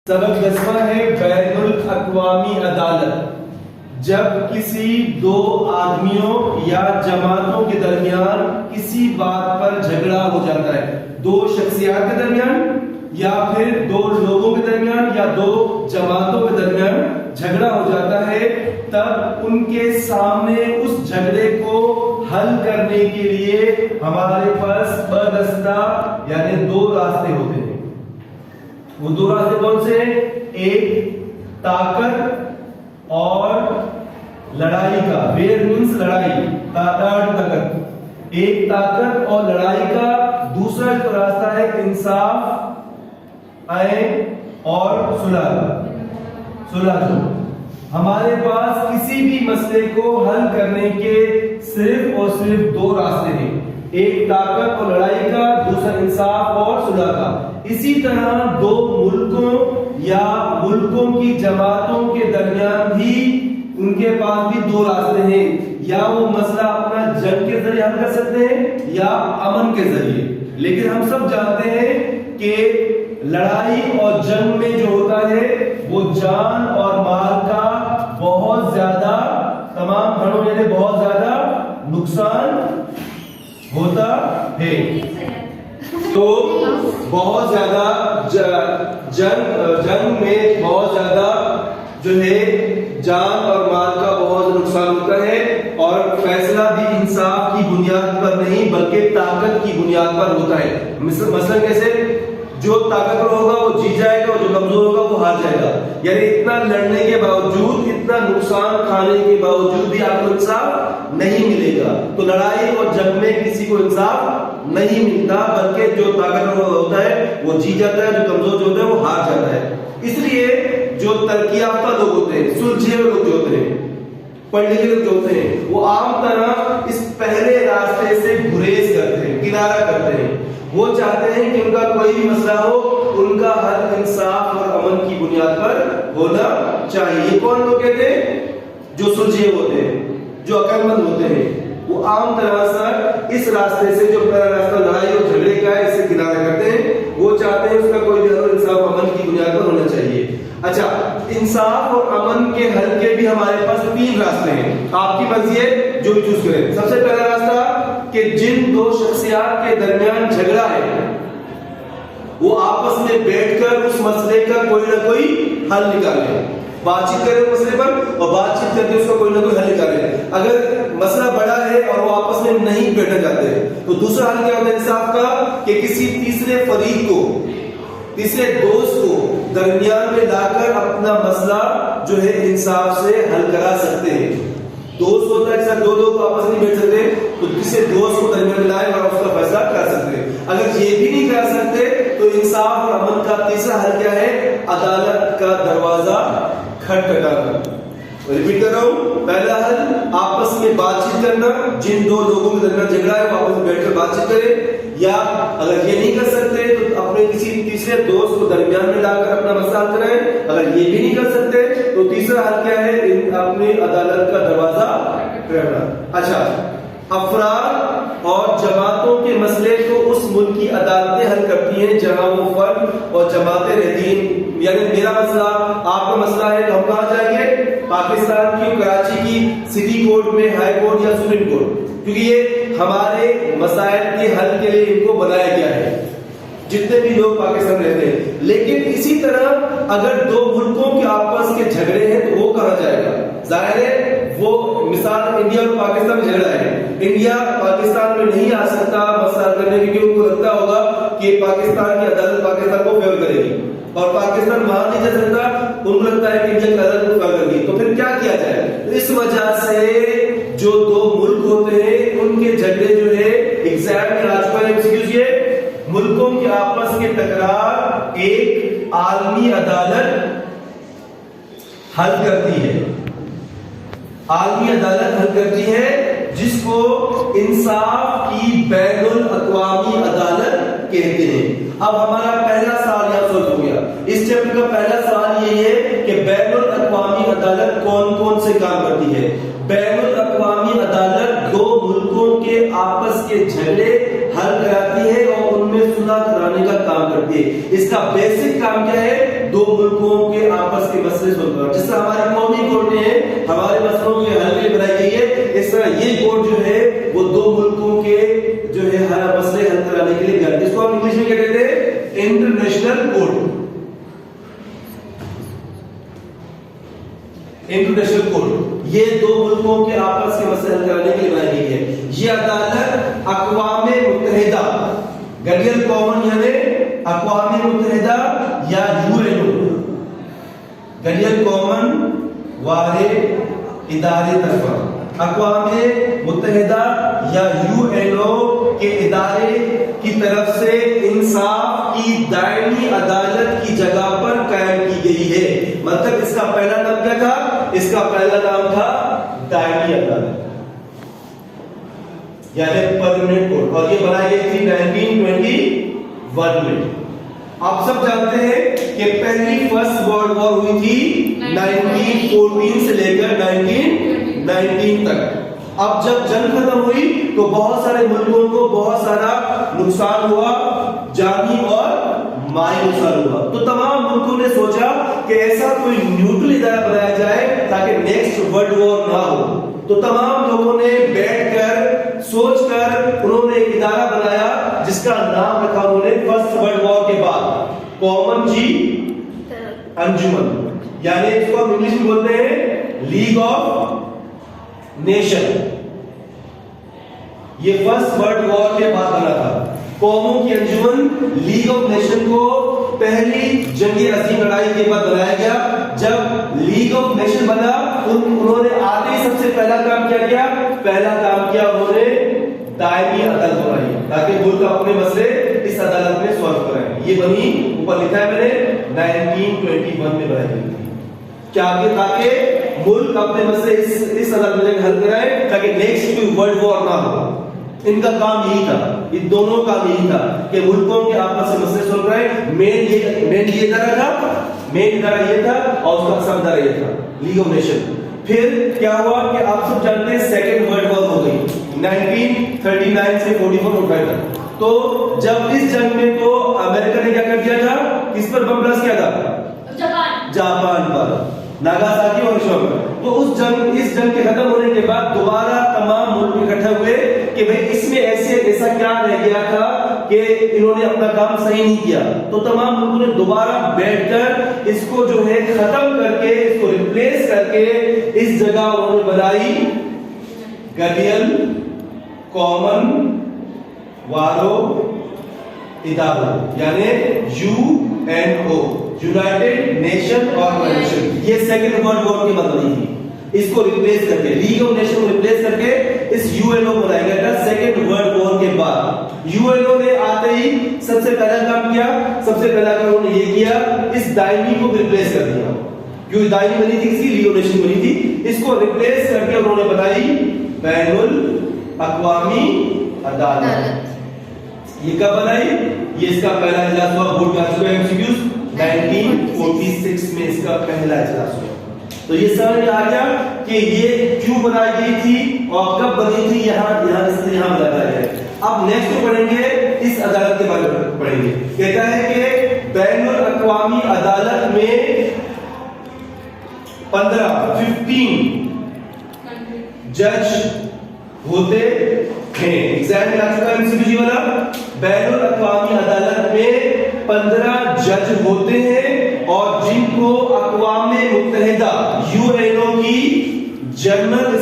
سبق 10واں ہے بین الاقوامی عدالت۔ جب کسی دو آدمیوں یا جماعتوں کے درمیان کسی بات پر جھگڑا ہو جاتا ہے، دو شخصیات کے درمیان یا پھر دو لوگوں کے درمیان یا دو جماعتوں کے درمیان جھگڑا ہو جاتا ہے، تب ان کے سامنے اس جھگڑے کو حل کرنے کے لیے ہمارے پاس برستہ یعنی دو راستے ہوتے ہیں۔ وہ دو راستے کون سے ہیں؟ ایک طاقت اور لڑائی کا، ویر مینس لڑائی، طاقت، ایک طاقت اور لڑائی کا۔ دوسرا راستہ ہے انصاف، عین اور صلح۔ ہمارے پاس کسی بھی مسئلے کو حل کرنے کے صرف اور صرف دو راستے ہیں، ایک طاقت اور لڑائی کا، دوسرا انصاف اور صلح کا۔ اسی طرح دو ملکوں یا ملکوں کی جماعتوں کے درمیان بھی ان کے پاس بھی دو راستے ہیں، یا وہ مسئلہ اپنا جنگ کے ذریعے حل کر سکتے ہیں یا امن کے ذریعے۔ لیکن ہم سب جانتے ہیں کہ لڑائی اور جنگ میں جو ہوتا ہے وہ جان اور مال کا بہت زیادہ، تمام گھروں میں بہت زیادہ نقصان ہوتا ہے۔ تو بہت زیادہ جنگ میں بہت زیادہ جو ہے جان اور مال کا بہت نقصان ہوتا ہے، اور فیصلہ بھی انصاف کی بنیاد پر نہیں بلکہ طاقت کی بنیاد پر ہوتا ہے۔ مثلا کیسے؟ جو طاقتور ہوگا وہ جیت جائے گا اور جو کمزور ہوگا وہ ہار جائے گا۔ یعنی اتنا لڑنے کے باوجود، اتنا نقصان کھانے کے باوجود بھی آپ کو انصاف نہیں ملے گا۔ تو لڑائی اور جنگ میں کسی کو انصاف نہیں ملتا، بلکہ جو طاقتور ہوتا ہے وہ جیت جاتا ہے، جو کمزور جو ہوتا ہے وہ ہار جاتا ہے۔ اس لیے جو ترقی یافتہ لوگ ہوتے ہیں، سلجھے ہوئے لوگ جو ہوتے ہیں، پڑھے لکھے لوگ جو ہوتے ہیں، وہ عام طرح اس پہلے راستے سے گریز کرتے ہیں، کنارہ کرتے ہیں۔ وہ چاہتے ہیں کہ ان کا کوئی بھی مسئلہ ہو، ان کا حل انصاف اور امن کی بنیاد پر ہونا چاہیے۔ یہ کون لوگ کہتے ہیں؟ جو سلجھے ہوتے ہیں، جو عقل مند ہوتے ہیں۔ وہ عام طرح سے اس راستے سے، جو پہلا راستہ لڑائی اور جھگڑے کا ہے، اس سے کنارہ کرتے ہیں۔ وہ چاہتے ہیں اس کا کوئی بھی حل انصاف اور امن کی بنیاد پر ہونا چاہیے۔ اچھا، انصاف اور امن کے حل کے بھی ہمارے پاس تین راستے ہیں، آپ کی مرضی ہے جو چوز کریں۔ سب سے پہلا راستہ کہ جن دو شخصیات کے درمیان جھگڑا ہے وہ آپس میں بیٹھ کر اس مسئلے کا کوئی نہ کوئی حل نکالیں، بات چیت کریں مسئلے پر، اور بات چیت کر کے اس کا کوئی نہ کوئی حل نکالیں۔ اگر مسئلہ بڑا ہے اور وہ آپس میں نہیں بیٹھنا چاہتے تو دوسرا حل کیا ہوتا ہے انصاف کا؟ کہ کسی تیسرے فریق کو، تیسرے دوست کو درمیان میں لا کر اپنا مسئلہ جو ہے انصاف سے حل کرا سکتے ہیں۔ دوست ہوتا ہے کہ دو لوگ آپس نہیں بیٹھ سکتے تو کسی دوست کو درمیان میں لائے اور اس کا فیصلہ کر سکتے ہیں۔ اگر یہ بھی نہیں کر سکتے تو انصاف اور امن کا تیسرا حل کیا ہے؟ عدالت کا دروازہ کھٹکھٹانا۔ ریپیٹ کر رہا ہوں، پہلا حل آپس میں بات چیت کرنا، جن دو لوگوں کے درمیان جھگڑا ہے وہ آپس میں بیٹھ کر بات چیت کریں، یا اگر یہ نہیں کر سکتے تو اپنے کسی تیسرے دوست کو درمیان میں لا کر اپنا مسئلہ حل کریں۔ اگر یہ بھی نہیں کر سکتے تو تیسرا حل کیا ہے؟ اپنی عدالت کا دروازہ کھٹکھٹانا۔ اچھا، افراد اور جماعتوں کے مسئلے کو اس ملک کی عدالتیں حل کرتی ہیں جہاں وہ فرد اور جماعتیں رہتی ہیں۔ یعنی میرا مسئلہ، آپ کا مسئلہ ہے تو ہم کہاں جائیں گے؟ پاکستان کی کراچی کی سٹی کورٹ میں، ہائی کورٹ یا سپریم کورٹ، کیونکہ یہ ہمارے مسائل کے حل کے لیے ان کو بنایا گیا ہے، جتنے بھی لوگ پاکستان رہتے ہیں۔ لیکن اسی طرح اگر دو ملکوں کے آپس کے جھگڑے ہیں تو وہ کہاں جائے گا؟ ظاہر ہے وہ مثال انڈیا اور پاکستان میں جھگڑا ہے، انڈیا پاکستان میں نہیں آ سکتا مسئلہ کرنے کے، کیونکہ ان کو لگتا ہوگا کہ پاکستان کی عدالت پاکستان کو فیور کرے گی، اور پاکستان وہاں نہیں جا سکتا، ان کو لگتا ہے کہ انڈیا کی عدالت کو فیور کرے گی۔ تو پھر کیا کیا جائے؟ اس وجہ سے جو دو ملک ہوتے ہیں ان کے جھگڑے جو ہے ایگزام میں آ چکا ہے، ملکوں کے آپس کے ٹکرار ایک عالمی عدالت حل کرتی ہے، عالمی عدالت حل کرتی ہے، جس کو انصاف کی بین الاقوامی عدالت کہتے ہیں۔ اب ہمارا پہلا سوال یہاں سولو ہو گیا۔ اس چیپٹر کا پہلا سوال یہ ہے کہ بین الاقوامی عدالت کون کون سے کام کرتی ہے؟ بین الاقوامی عدالت دو ملکوں کے آپس کے جھگڑے حل کراتی ہے اور ان میں صلح کرانے کا کام کرتی ہے. اس کا بیسک کام کیا ہے؟ دو ملکوں کے آپس کے مسئلے سلجھ کرنا. جس طرح ہماری قومی کورٹیں ہیں ہمارے مسئلوں کے حل کے لیے بنائی گئی ہے، اس طرح یہ کورٹ جو ہے وہ دو ملکوں کے جو ہے مسئلے حل کرانے کے لیے بنائی. اس کو ہم انگلش میں کیا کہتے ہیں؟ International court. انٹرنیشنل کورٹ یہ دو ملکوں کے آپس کے مسئلے حل کرانے کے لیے بنائی گئی ہے. یہ عدالت اقوام متحدہ گڈیل کامن یعنی اقوام متحدہ یا یو این او گڈیل کامن واحد ادارے طرف اقوام متحدہ یا یو این او کے ادارے کی طرف سے انصاف کی دائمی عدالت کی جگہ پر قائم کی گئی ہے. مطلب اس کا پہلا نام کیا تھا؟ اس کا پہلا نام تھا دائمی عدالت یعنی پرماننٹ کورٹ، اور یہ بنائی گئی تھی 1921 میں. آپ سب جانتے ہیں کہ پہلی فرسٹ ورلڈ وار ہوئی تھی 1914 سے لے کر 1919 تک. اب جب جنگ ختم ہوئی تو بہت سارے ملکوں کو بہت سارا نقصان ہوا، جانی اور مالی نقصان ہوا. تو تمام ملکوں نے سوچا کہ ایسا کوئی نیوٹرل ادارہ بنایا جائے تاکہ نیکسٹ ورلڈ وار نہ ہو. تو تمام لوگوں نے بیٹھ کر سوچ کر انہوں نے ایک ادارہ بنایا جس کا نام رکھا انہوں نے فرسٹ ورلڈ وار کے بعد کامن جی انجمن، یعنی اس کو ہم انگلش میں بولتے ہیں لیگ آف نیشن. یہ فرسٹ ورلڈ وار کے بعد بنا تھا. قوموں کی انجمن لیگ آف نیشن کو پہلی جنگ عظیم لڑائی کے بعد بنایا گیا. جب لیگ آف نیشن بنا انہوں نے آتے ہی سب سے پہلا کام کیا کیا؟ پہلا کام کیا انہوں نے دائمی عدالت بنائی تاکہ ملک اپنے مسئلے اس عدالت میں سالو کریں. یہ بنی اوپر لکھا ہے میں نے 1921 میں بنائی گئی تھی. کیا کہ تاکہ ملک اپنے مسئلے اس عدالت میں حل کرائے تاکہ نیکسٹ کوئی ورلڈ وار نہ ہو. ان کا کام یہی تھا، ان دونوں کا یہی تھا کہ ملکوں کے آپس سے مسئلے سالو کرائے. مین یہ ادارہ تھا، مین ادارہ یہ تھا اور اس کا سب ادارہ یہ تھا لیگ آف نیشن. پھر کیا ہوا کہ آپ سب جانتے ہیں سیکنڈ ورلڈ وار ہو گئی 1939 سے 44 تک. تو جب اس جنگ میں تو امریکہ نے کیا کر دیا تھا؟ کس پر بم بلاسٹ کیا تھا؟ جاپان پر، ناگاساکی اور ہیروشیما. تو اس جنگ کے ختم ہونے کے بعد دوبارہ تمام ملک اکٹھے ہوئے کہ بھئی اس میں ایسا کیا رہ گیا تھا کہ انہوں نے اپنا کام صحیح نہیں کیا. تو تمام ملکوں نے دوبارہ بیٹھ کر اس کو جو ہے ختم کر کے اس کو ریپلیس کر کے اس جگہ انہوں نے بنائی گڈیل کامن وارو ادارہ یعنی U N O United Nation Organization. یہ سیکنڈ ورلڈ وار کی بعد بنی تھی. اس کو ریپلیس کر کے لیگ آف نیشن کو ریپلیس کر کے اس یو این او بنایا گیا تھا سیکنڈ ورلڈ وار کے بعد. یو این او نے آتے ہی سب سے پہلا کام کیا، سب سے پہلا کام انہوں نے یہ کیا اس دائمی کو ریپلیس کر دیا. جو دائمی بنی تھی کسی لیگ آف نیشن بنی تھی، اس کو ریپلیس کر کے انہوں نے بنائی بین الاقوامی عدالت. یہ کب بنائی؟ یہ اس کا پہلا اجلاس ہوا. بورڈ کا ایم سی کیوز 1946 میں اس کا پہلا اجلاس ہوا. تو یہ سمجھ میں آ گیا کہ یہ کیوں بنائی گئی تھی اور کب بنی تھی. یہاں بتایا ہے. اب نیکسٹ پڑھیں گے اس عدالت کے بارے میں پڑھیں گے. کہتا ہے کہ بین الاقوامی عدالت میں 15 جج ہوتے ہیں. ایگزام میں آ چکا ہے MCQ والا. بین الاقوامی عدالت میں 15 جج ہوتے ہیں اور جن کو اقوام متحدہ یو این او کی جنرل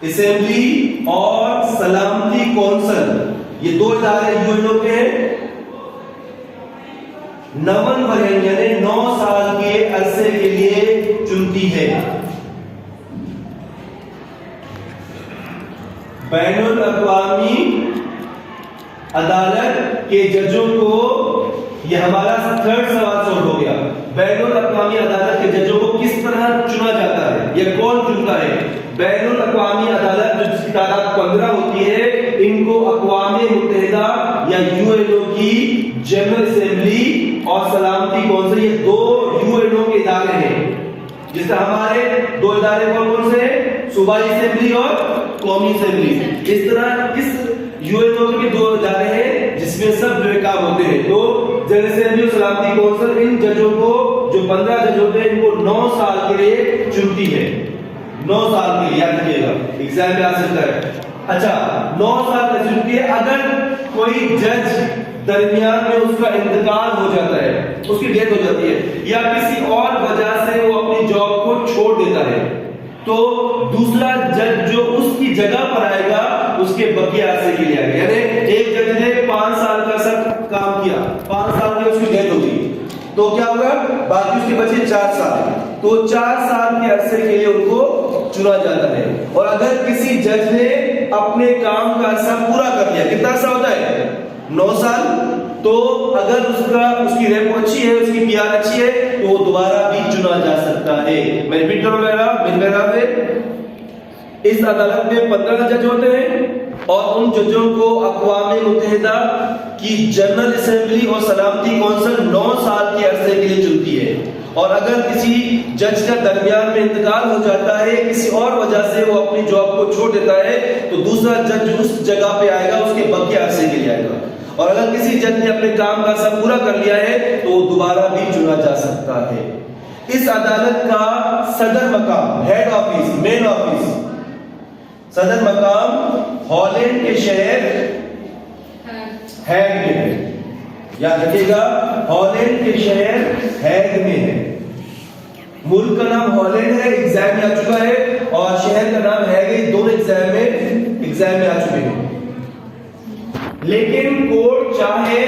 اسمبلی اور سلامتی کونسل، یہ دو ادارے یو این او کے ہیں، 9 ورن یعنی 9 سال کے عرصے کے لیے چنتی ہے. بین الاقوامی عدالت کے ججوں کو، یہ ہمارا تھرڈ سوال سولو ہو گیا. بین الاقوامی عدالت کے ججوں کو کس طرح چنا جاتا ہے یا کون چنتا ہے؟ بین الاقوامی عدالت جس کی تعداد 15 ہوتی ہے، ان کو اقوام متحدہ یا یو این او کی جنرل اسمبلی اور سلامتی کونسل، یہ 2 یو این او کے ادارے ہیں. جس طرح ہمارے 2 ادارے کون کون سے ہیں؟ صوبائی اسمبلی اور قومی اسمبلی. اس طرح اس یو کے دو ادارے ہیں جس میں سب جو کام ہوتے ہیں. تو جنرل اسمبلی اور سلامتی کونسل ان ججوں کو جو 15 جج ہوتے ہیں ان کو 9 سال کے لیے چنتی ہے. 9 سال کے لیے یاد رکھیے گا, ایگزام میں آ سکتا ہے. اچھا 9 سال کے چنتی ہے. اگر کوئی جج درمیان میں اس کا انتقال ہو جاتا ہے, اس کی ڈیتھ ہو جاتی ہے یا کسی اور وجہ سے وہ اپنی جاب کو چھوڑ دیتا ہے, تو دوسرا جج جو اس کی جگہ پر آئے گا اس کے بقیہ عرصے کے لیے آئے گا. یعنی ایک جج نے 5 سال کا سب کام کیا, 5 سال میں اس کی ڈیتھ ہوگی تو کیا ہوگا, باقی اس کے بچے 4 سال, تو 4 سال کے عرصے کے لیے ان کو چنا جاتا ہے. اور اگر کسی جج نے اپنے کام کا عرصہ پورا کر لیا, کتنا عرصہ ہوتا ہے 9 سال, تو اگر اس کی ریپ اچھی ہے, اس کی پی آر اچھی ہے, تو وہ دوبارہ بھی چنا جا سکتا ہے. میں ریپیٹ کروں گا, اس عدالت میں 15 جج ہوتے ہیں اور ان ججوں کو اقوام متحدہ کی جنرل اسمبلی اور سلامتی کونسل 9 سال کے عرصے کے لیے چنتی ہے. اور اگر کسی جج کا درمیان میں انتقال ہو جاتا ہے, کسی اور وجہ سے وہ اپنی جاب کو چھوڑ دیتا ہے, تو دوسرا جج اس جگہ پہ آئے گا, اس کے بقیہ عرصے کے لیے آئے گا. اور اگر کسی جج نے اپنے کام کا سب پورا کر لیا ہے تو وہ دوبارہ بھی چنا جا سکتا ہے. اس عدالت کا صدر مقام, ہیڈ آفس, مین آفس, صدر مقام ہالینڈ کے شہر ہیگ میں ہے. یاد رکھیے گا, ہالینڈ کے شہر ہیگ میں ہے. ملک کا نام ہالینڈ ہے, ایگزام میں آ چکا ہے, اور شہر کا نام ہیگ ہے, دونوں ایگزام میں آ چکے ہیں. لیکن کورٹ چاہے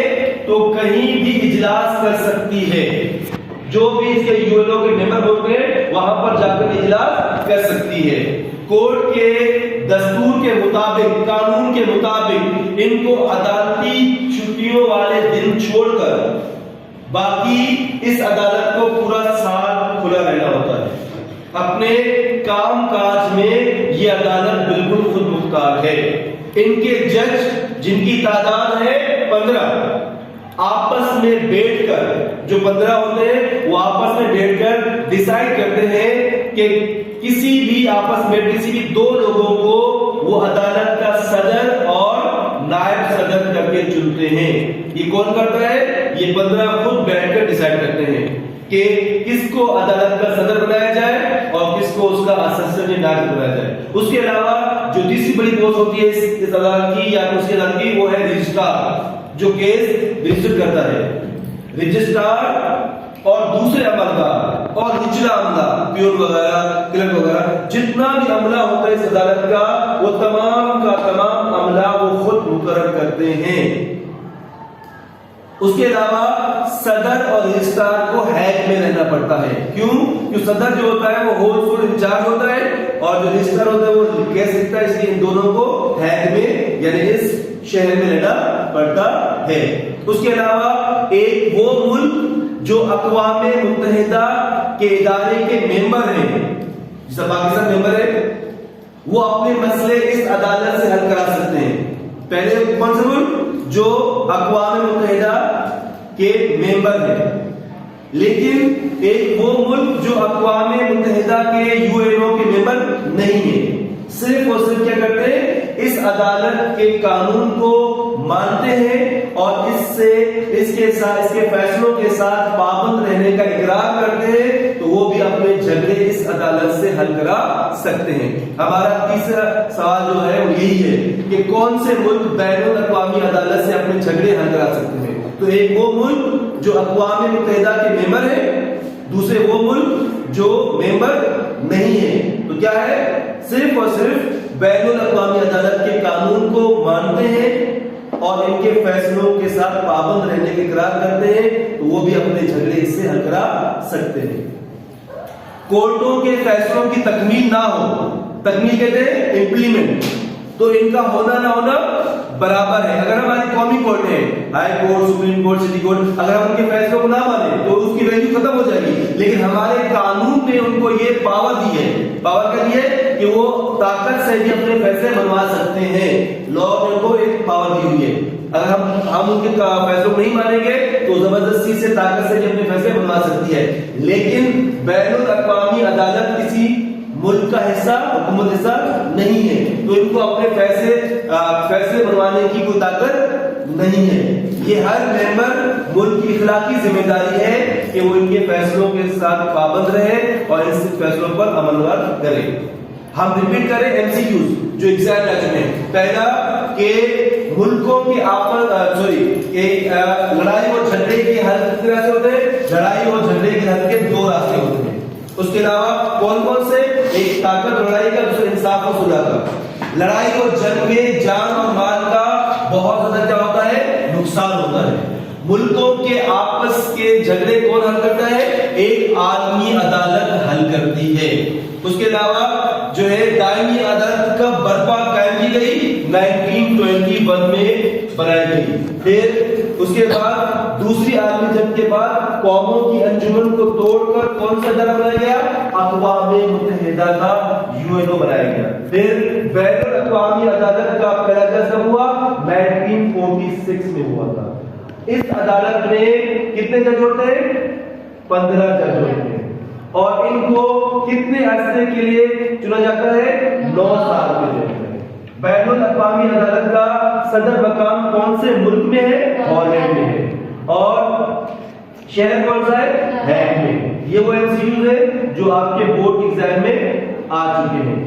تو کہیں بھی اجلاس کر سکتی ہے. جو بھی اس کے یو ایل او کے ممبر ہوتے ہیں وہاں پر جا کر اجلاس کر سکتی ہے. کورٹ کے دستور کے مطابق, قانون کے مطابق ان کو عدالتی چھٹیوں والے دن چھوڑ کر باقی اس عدالت کو پورا سال کھلا رہنا ہوتا ہے. اپنے کام کاج میں یہ عدالت بالکل خود مختار ہے. ان کے جج جن کی تعداد ہے 15, آپس میں بیٹھ کر, جو 15 ہوتے ہیں وہ آپس میں بیٹھ کر ڈیسائیڈ کرتے ہیں کہ کسی بھی آپس میں کسی بھی 2 لوگوں کو وہ عدالت کا صدر اور نائب صدر کر کے چنتے ہیں. یہ کون کرتا ہے؟ یہ 15 خود بیٹھ کر ڈیسائیڈ کرتے ہیں کہ کس کو عدالت کا صدر بنایا جائے اور کس کو اس کا اسسٹنٹ نائب بنایا جائے. اس کے علاوہ جو تیسری بڑی پوسٹ ہوتی ہے اس عدالت کی یا اس کے عدالت کی, وہ ہے رجسٹرار, جو کیس رجسٹر کرتا ہے. رجسٹرار اور دوسرے عملدار اور نچلا عملہ, پیون وغیرہ, کلرک وغیرہ, جتنا بھی عملہ ہوتا ہے اس عدالت کا, وہ تمام کا تمام عملہ وہ خود مقرر کرتے ہیں. اس کے علاوہ صدر اور رجسٹرار کو ہیگ میں رہنا پڑتا ہے. کیوں؟ کہ صدر جو ہوتا ہے وہ ہول فوڈ انچارج ہوتا ہے, اور جو رجسٹرار ہوتا ہے وہ کیس لکھتا ہے, اس لیے ان دونوں کو ہیگ میں یعنی اس شہر میں رہنا پڑتا ہے. اس کے علاوہ ایک وہ ملک جو اقوام متحدہ کے ادارے کے ممبر ہیں, جیسا پاکستان ممبر ہے, وہ اپنے مسئلے اس عدالت سے حل کرا سکتے ہیں. پہلے کون سے ملک؟ جو اقوام متحدہ کے ممبر ہیں. لیکن ایک وہ ملک جو اقوام متحدہ کے یو این او کے ممبر نہیں ہے, صرف اور صرف کیا کرتے ہیں, اس عدالت کے قانون کو مانتے ہیں اور اس کے فیصلوں کے ساتھ پابند رہنے کا اقرار کرتے ہیں, تو وہ بھی اپنے جھگڑے اس عدالت سے حل کرا سکتے ہیں. ہمارا تیسرا سوال جو ہے وہ یہی ہے کہ کون سے ملک بین الاقوامی عدالت سے اپنے جھگڑے حل کرا سکتے ہیں. تو ایک وہ ملک جو اقوام متحدہ کے ممبر ہے, دوسرے وہ ملک جو ممبر نہیں ہے. تو کیا ہے, صرف اور صرف بین الاقوامی عدالت کے قانون کو مانتے ہیں اور ان کے فیصلوں کے ساتھ پابند رہنے کے اقرار کرتے ہیں, تو وہ بھی اپنے جھگڑے اس سے حل کرا سکتے ہیں. کورٹوں کے فیصلوں کی تکمیل نہ ہو, تکمیل کہتے ہیں امپلیمنٹ, تو ان کا ہونا نہ ہونا برابر ہے. اگر ہماری قومی کورٹ ہے, high court, supreme court, city court, اگر ہم ان کے فیصلوں کو نہ مانیں تو اس کی ویلیو ختم ہو جائے گی. لیکن ہمارے قانون نے ان کو یہ پاور دی ہے, پاور کیا دی ہے کہ وہ طاقت سے بھی اپنے فیصلے بنوا سکتے ہیں. لا نے ان کو ایک پاور دی ہوئی ہے. اگر ہم ان کے فیصلوں کو نہیں مانیں گے تو زبردستی سے طاقت سے بھی اپنے فیصلے بنوا سکتی ہے. لیکن بین الاقوامی عدالت کسی ملک کا حصہ، حکومت حصہ نہیں ہے، تو ان کو اپنے فیصلے بنوانے کی کوئی طاقت نہیں ہے۔ یہ ہر ممبر ملک کی اخلاقی ذمہ داری ہے کہ وہ ان کے فیصلوں کے ساتھ پابند رہے اور ان فیصلوں پر عمل کرے۔ ہم ریپیٹ کریں ایم سی کیوز جو ایگزام میں آ چکے ہیں۔ پہلا کہ ملکوں کے لڑائی اور جھگڑے کے حل کس طرح سے ہوتے ہیں؟ لڑائی اور جھگڑے کے حل کے دو راستے ہوتے ہیں۔ اس کے علاوہ کون کون سے؟ ایک طاقت اور لڑائی کا، دوسرا انصاف اور صلح کا۔ لڑائی اور جنگ میں جان اور مال کا بہت زیادہ کیا ہوتا ہے؟ نقصان ہوتا ہے۔ ملکوں کے آپس کے جھگڑے کون حل کرتا ہے؟ ایک عالمی عدالت حل کرتی ہے۔ اس کے علاوہ جو ہے دائمی عدالت کا برپا قائم کی گئی 1921 میں بنائی گئی۔ پھر اس کے بعد دوسری عالمی جنگ کے بعد قوموں کی انجمن کو توڑ کر کون سا ادارہ بنایا گیا؟ اقوام متحدہ کا یونو بنایا گیا۔ پھر بین الاقوامی عدالت کا پہلا جج کب ہوا؟ 1946 میں ہوا تھا۔ اس عدالت میں کتنے جج ہوتے ہیں؟ 15 جج ہوتے ہیں، اور ان کو کتنے عرصے کے لیے چنا جاتا ہے؟ 9 سال کے لیے۔ بین الاقوامی عدالت کا صدر مقام کون سے ملک میں ہے؟ ہالینڈ میں ہے، اور شہر کون سا ہے؟ ہیگ میں۔ یہ وہ MCQs ہے جو آپ کے بورڈ ایگزام میں آ چکے ہیں۔